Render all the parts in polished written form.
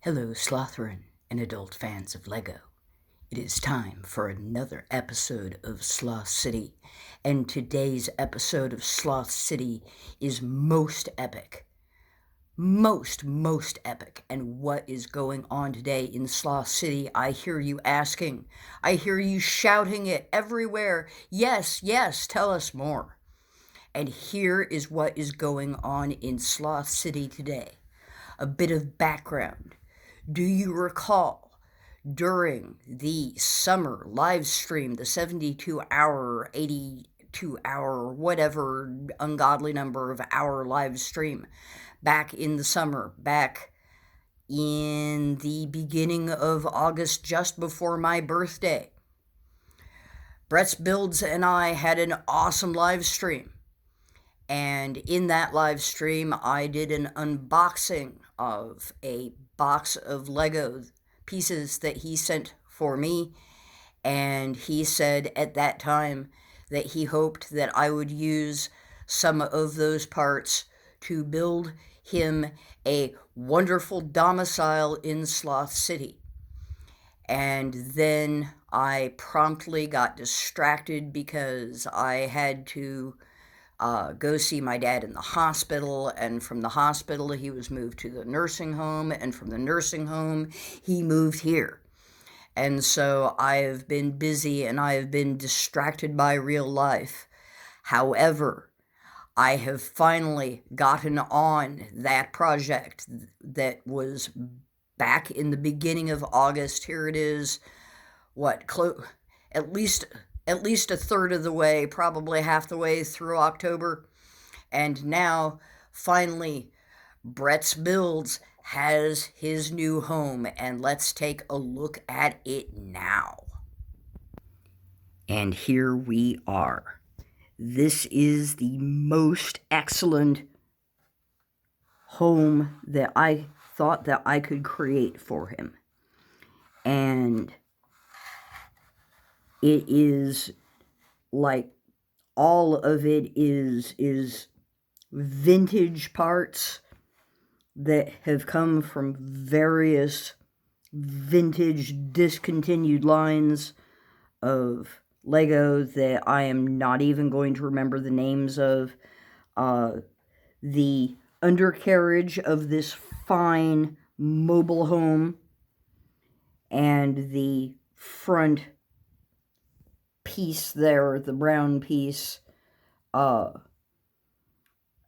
Hello, Slothrin and adult fans of LEGO. It is time for another episode of Sloth City, and today's episode of Sloth City is most epic. Most epic. And what is going on today in Sloth City? I hear you asking. I hear you shouting it everywhere. Yes, tell us more. And here is what is going on in Sloth City today. A bit of background. Do you recall during the summer live stream, the 72-hour, 82-hour, whatever ungodly number of hour live stream back in the summer, back in the beginning of August, just before my birthday? Brett's Builds and I had an awesome live stream. And in that live stream, I did an unboxing of a box of Lego pieces that he sent for me. And he said at that time that he hoped that I would use some of those parts to build him a wonderful domicile in Sloth City. And then I promptly got distracted because I had to go see my dad in the hospital, and from the hospital he was moved to the nursing home, and from the nursing home he moved here. And so I have been busy and I have been distracted by real life. However, I have finally gotten on that project that was back in the beginning of August. Here it is, at least a third of the way, probably half the way through October. And now, finally, Brett's Builds has his new home, and let's take a look at it now. And here we are. This is the most excellent home that I thought that I could create for him. And it is like all of it is vintage parts that have come from various vintage discontinued lines of Lego that I am not even going to remember the names of. The undercarriage of this fine mobile home and the front piece there, the brown piece.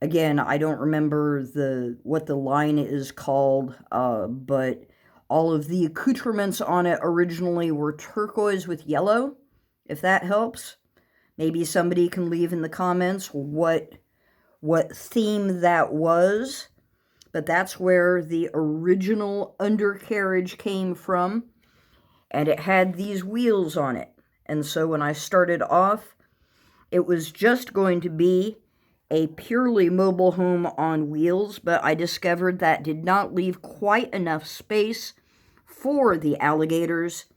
Again, I don't remember what the line is called, but all of the accoutrements on it originally were turquoise with yellow, if that helps. Maybe somebody can leave in the comments what theme that was, but that's where the original undercarriage came from, and it had these wheels on it. And so when I started off, it was just going to be a purely mobile home on wheels, but I discovered that did not leave quite enough space for the alligators.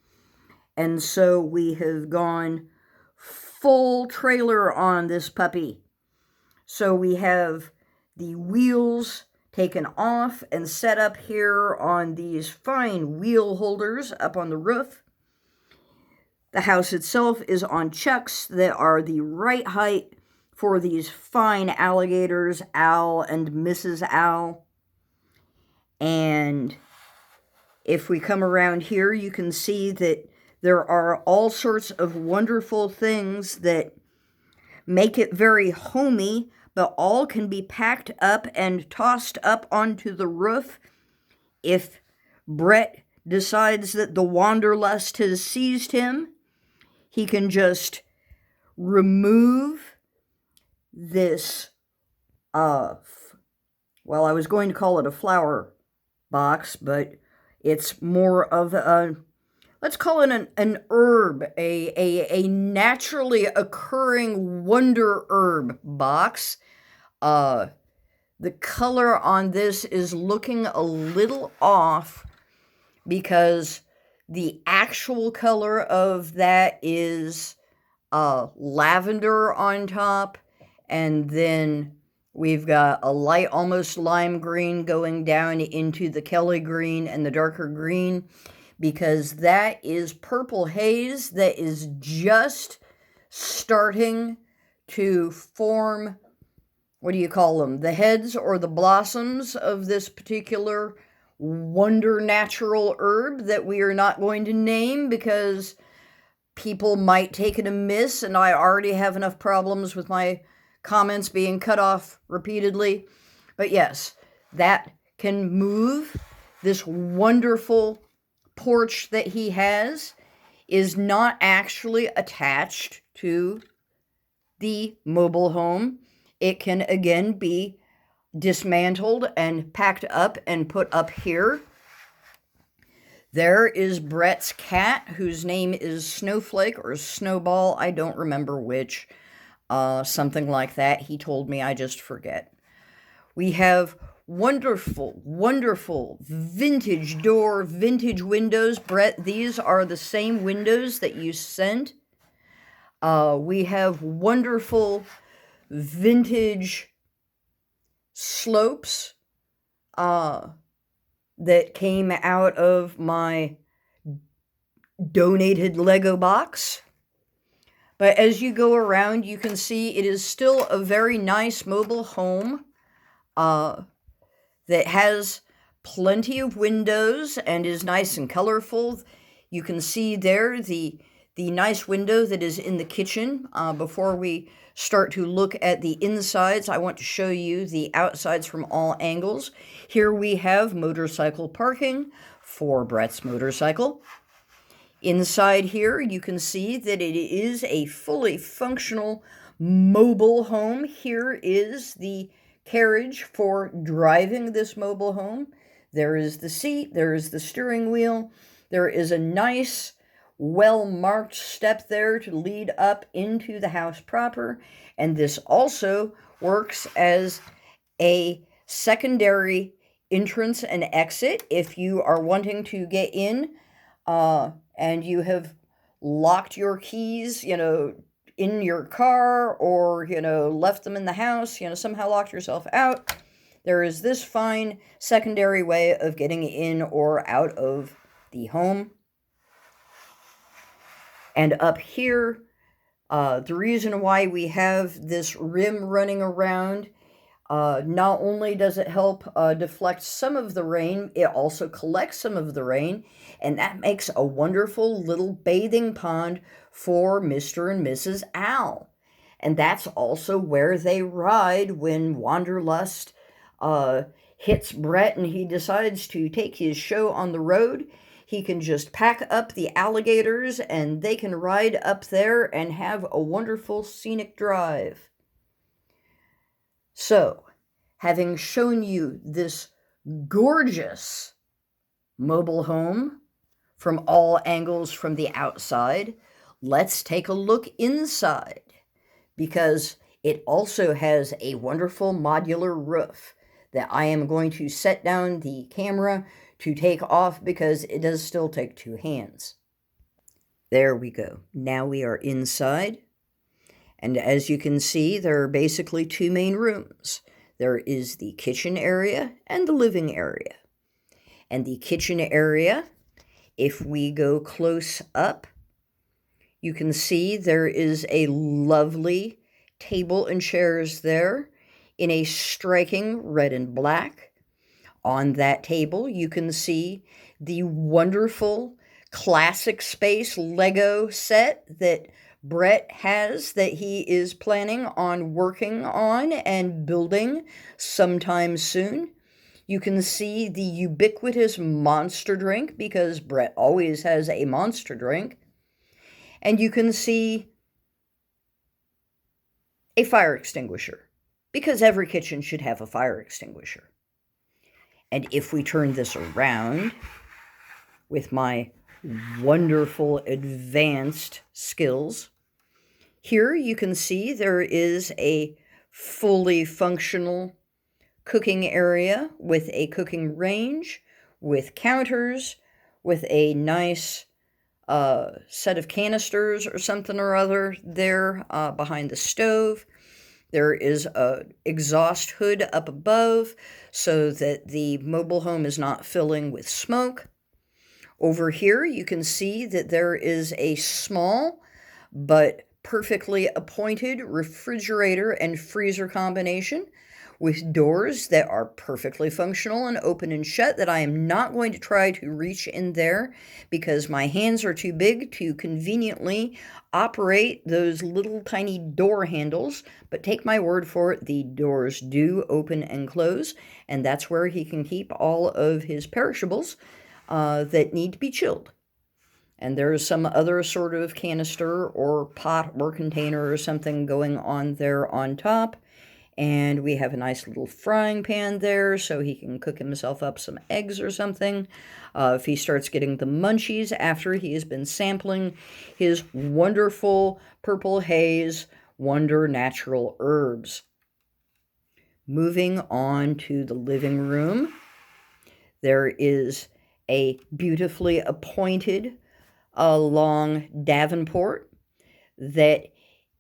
And so we have gone full trailer on this puppy. So we have the wheels taken off and set up here on these fine wheel holders up on the roof. The house itself is on chucks that are the right height for these fine alligators, Al and Mrs. Al. And if we come around here, you can see that there are all sorts of wonderful things that make it very homey, but all can be packed up and tossed up onto the roof if Brett decides that the wanderlust has seized him. He can just remove this, I was going to call it a flower box, but it's more of a, let's call it an herb, a naturally occurring wonder herb box. The color on this is looking a little off because the actual color of that is lavender on top, and then We've got a light, almost lime green going down into the Kelly green and the darker green, because that is purple haze that is just starting to form, what do you call them, the heads or the blossoms of this particular wonder natural herb that we are not going to name because people might take it amiss, and I already have enough problems with my comments being cut off repeatedly. But yes, that can move. This wonderful porch that he has is not actually attached to the mobile home. It can again be dismantled and packed up and put up here. There is Brett's cat, whose name is Snowflake or Snowball. I don't remember which. Something like that. He told me, I just forget. We have wonderful, wonderful vintage door, vintage windows. Brett, these are the same windows that you sent. We have wonderful vintage slopes that came out of my donated Lego box. But as you go around, you can see it is still a very nice mobile home that has plenty of windows and is nice and colorful. You can see there the nice window that is in the kitchen. Before we start to look at the insides, I want to show you the outsides from all angles. Here we have motorcycle parking for Brett's motorcycle. Inside here, you can see that it is a fully functional mobile home. Here is the carriage for driving this mobile home. There is the seat, there is the steering wheel, there is a nice, well-marked step there to lead up into the house proper, and this also works as a secondary entrance and exit if you are wanting to get in and you have locked your keys, in your car, or, left them in the house, somehow locked yourself out. There is this fine secondary way of getting in or out of the home. And up here, the reason why we have this rim running around, not only does it help deflect some of the rain, it also collects some of the rain, and that makes a wonderful little bathing pond for Mr. and Mrs. Owl. And that's also where they ride when Wanderlust hits Brett and he decides to take his show on the road. He can just pack up the alligators and they can ride up there and have a wonderful scenic drive. So, having shown you this gorgeous mobile home from all angles from the outside, let's take a look inside, because it also has a wonderful modular roof that I am going to set down the camera to take off because it does still take two hands. There we go. Now we are inside. And as you can see, there are basically two main rooms. There is the kitchen area and the living area. And the kitchen area, if we go close up, you can see there is a lovely table and chairs there in a striking red and black. On that table, you can see the wonderful classic space Lego set that Brett has that he is planning on working on and building sometime soon. You can see the ubiquitous monster drink, because Brett always has a monster drink. And you can see a fire extinguisher, because every kitchen should have a fire extinguisher. And if we turn this around with my wonderful advanced skills, here you can see there is a fully functional cooking area with a cooking range, with counters, with a nice set of canisters or something or other there behind the stove. There is a exhaust hood up above so that the mobile home is not filling with smoke. Over here, you can see that there is a small but perfectly appointed refrigerator and freezer combination with doors that are perfectly functional and open and shut that I am not going to try to reach in there because my hands are too big to conveniently operate those little tiny door handles. But take my word for it, the doors do open and close, and that's where he can keep all of his perishables that need to be chilled. And there's some other sort of canister or pot or container or something going on there on top. And we have a nice little frying pan there so he can cook himself up some eggs or something. If he starts getting the munchies after he has been sampling his wonderful Purple Haze Wonder Natural Herbs. Moving on to the living room, there is a beautifully appointed long Davenport that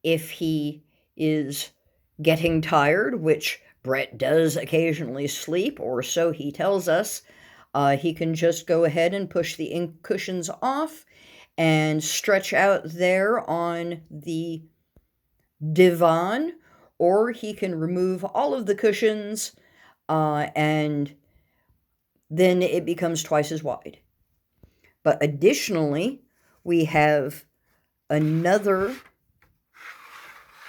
if he is getting tired, which Brett does occasionally sleep, or so he tells us, he can just go ahead and push the ink cushions off and stretch out there on the divan, or he can remove all of the cushions and then it becomes twice as wide. But additionally, we have another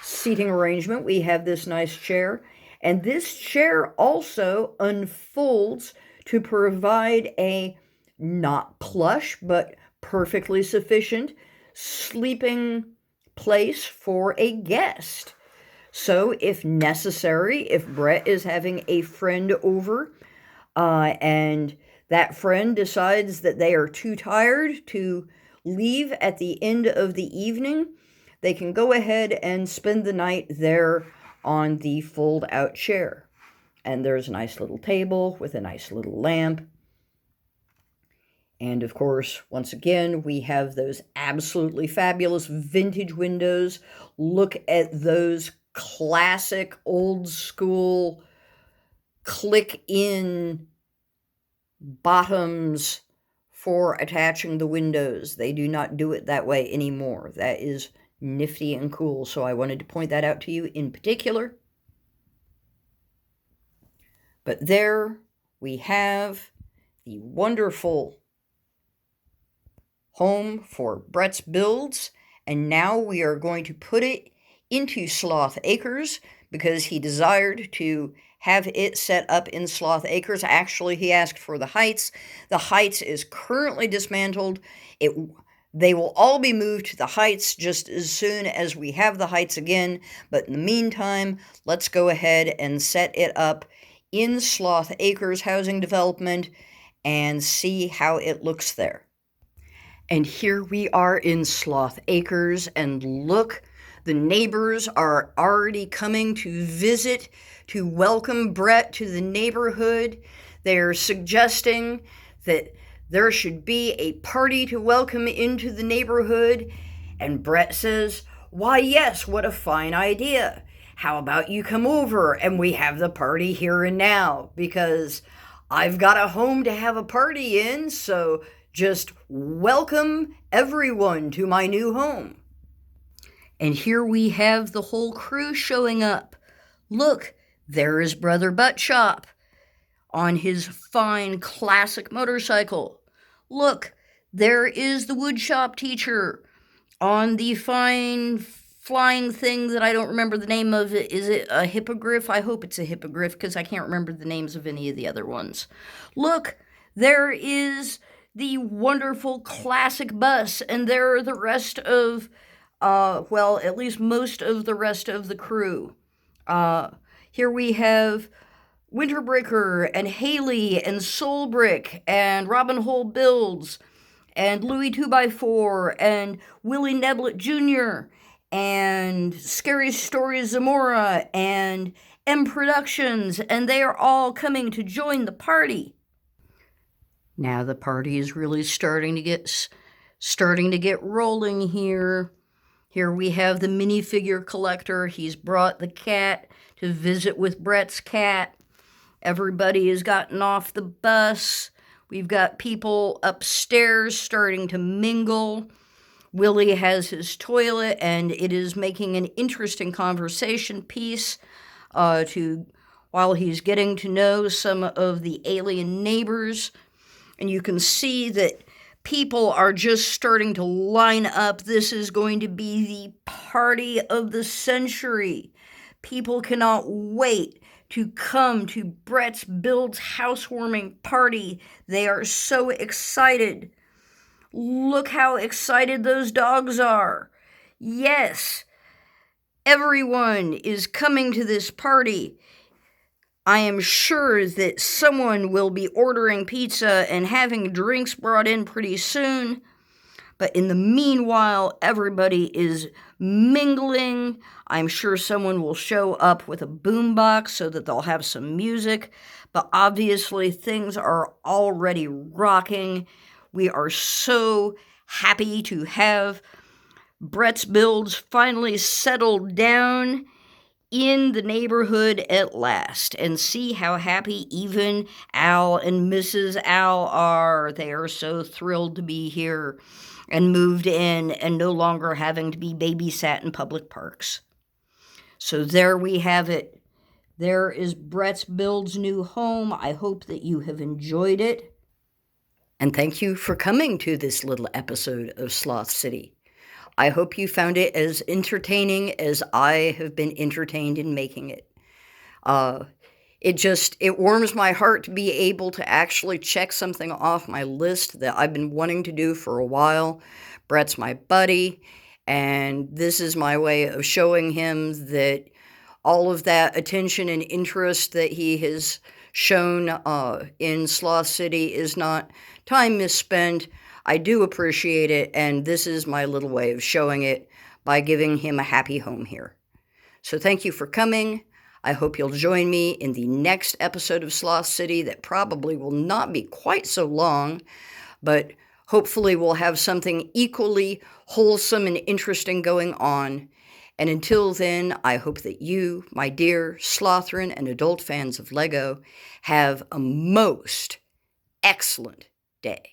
seating arrangement. We have this nice chair, and this chair also unfolds to provide a not plush, but perfectly sufficient sleeping place for a guest. So if necessary, if Brett is having a friend over, and that friend decides that they are too tired to leave at the end of the evening, they can go ahead and spend the night there on the fold-out chair. And there's a nice little table with a nice little lamp. And of course, once again, we have those absolutely fabulous vintage windows. Look at those classic old school click-in bottoms for attaching the windows. They do not do it that way anymore. That is nifty and cool, so I wanted to point that out to you in particular. But there we have the wonderful home for Brett's builds, and now we are going to put it into Sloth Acres because he desired to have it set up in Sloth Acres. Actually, he asked for the Heights. The Heights is currently dismantled. They will all be moved to the Heights just as soon as we have the Heights again. But in the meantime, let's go ahead and set it up in Sloth Acres housing development and see how it looks there. And here we are in Sloth Acres, and look, the neighbors are already coming to visit, to welcome Brett to the neighborhood. They're suggesting that there should be a party to welcome into the neighborhood. And Brett says, "Why, yes, what a fine idea. How about you come over and we have the party here and now? Because I've got a home to have a party in, so just welcome everyone to my new home." And here we have the whole crew showing up. Look, there is Brother Buttshop on his fine classic motorcycle. Look, there is the woodshop teacher on the fine flying thing that I don't remember the name of. Is it a hippogriff? I hope it's a hippogriff because I can't remember the names of any of the other ones. Look, there is the wonderful classic bus, and there are the rest of, well, at least most of the rest of the crew. Here we have Winterbreaker and Haley and Soulbrick and Robin Hole Builds and Louis 2x4 and Willie Neblett Jr. and Scary Stories Zamora and M Productions, and they are all coming to join the party. Now the party is really starting to get rolling here. Here we have the minifigure collector. He's brought the cat to visit with Brett's cat. Everybody has gotten off the bus. We've got people upstairs starting to mingle. Willie has his toilet, and it is making an interesting conversation piece while he's getting to know some of the alien neighbors. And you can see that people are just starting to line up. This is going to be the party of the century. People cannot wait to come to Brett's Build's housewarming party. They are so excited. Look how excited those dogs are. Yes, everyone is coming to this party. I am sure that someone will be ordering pizza and having drinks brought in pretty soon. But in the meanwhile, everybody is mingling. I'm sure someone will show up with a boombox so that they'll have some music. But obviously, things are already rocking. We are so happy to have Brett's Builds finally settled down in the neighborhood at last, and see how happy even Al and Mrs. Al are. They are so thrilled to be here and moved in and no longer having to be babysat in public parks. So there we have it. There is Brett's Build's new home. I hope that you have enjoyed it. And thank you for coming to this little episode of Sloth City. I hope you found it as entertaining as I have been entertained in making it. It warms my heart to be able to actually check something off my list that I've been wanting to do for a while. Brett's my buddy, and this is my way of showing him that all of that attention and interest that he has shown in Sloth City is not time misspent. I do appreciate it, and this is my little way of showing it by giving him a happy home here. So thank you for coming. I hope you'll join me in the next episode of Sloth City that probably will not be quite so long, but hopefully we'll have something equally wholesome and interesting going on. And until then, I hope that you, my dear Slothrin and adult fans of Lego, have a most excellent day.